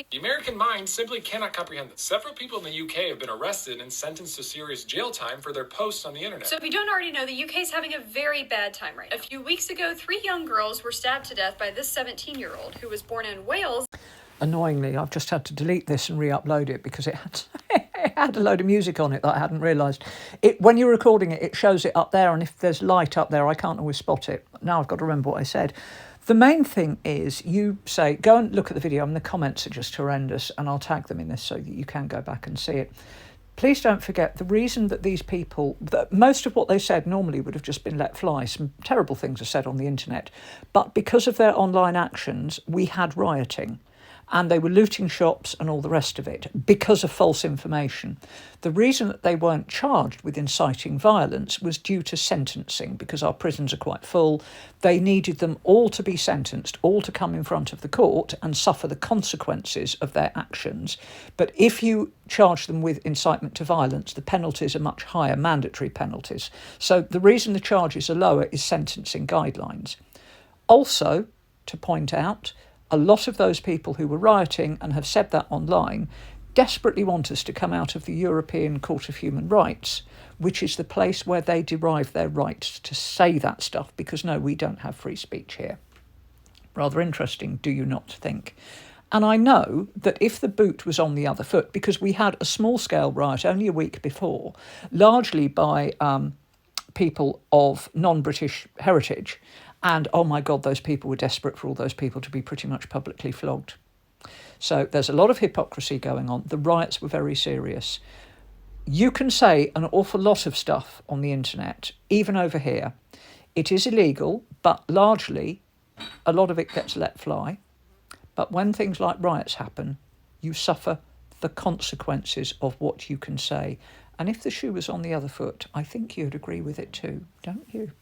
The American mind simply cannot comprehend this. Several people in the UK have been arrested and sentenced to serious jail time for their posts on the internet. So if you don't already know, the UK is having a very bad time right now. A few weeks ago, 3 young girls were stabbed to death by this 17-year-old who was born in Wales. Annoyingly, I've just had to delete this and re-upload it because it had a load of music on it that I hadn't realised. When you're recording it, it shows it up there, and if there's light up there, I can't always spot it. Now I've got to remember what I said. The main thing is you say, go and look at the video, and the comments are just horrendous, and I'll tag them in this so that you can go back and see it. Please don't forget the reason that these people, that most of what they said normally would have just been let fly. Some terrible things are said on the internet, but because of their online actions, we had rioting. And they were looting shops and all the rest of it because of false information. The reason that they weren't charged with inciting violence was due to sentencing, because our prisons are quite full. They needed them all to be sentenced, all to come in front of the court and suffer the consequences of their actions. But if you charge them with incitement to violence, the penalties are much higher, mandatory penalties. So the reason the charges are lower is sentencing guidelines. Also, to point out, a lot of those people who were rioting and have said that online desperately want us to come out of the European Court of Human Rights, which is the place where they derive their rights to say that stuff, because no, we don't have free speech here. Rather interesting, do you not think? And I know that if the boot was on the other foot, because we had a small-scale riot only a week before, largely by people of non-British heritage, and, oh my God, those people were desperate for all those people to be pretty much publicly flogged. So there's a lot of hypocrisy going on. The riots were very serious. You can say an awful lot of stuff on the internet, even over here. It is illegal, but largely a lot of it gets let fly. But when things like riots happen, you suffer the consequences of what you can say. And if the shoe was on the other foot, I think you'd agree with it too, don't you?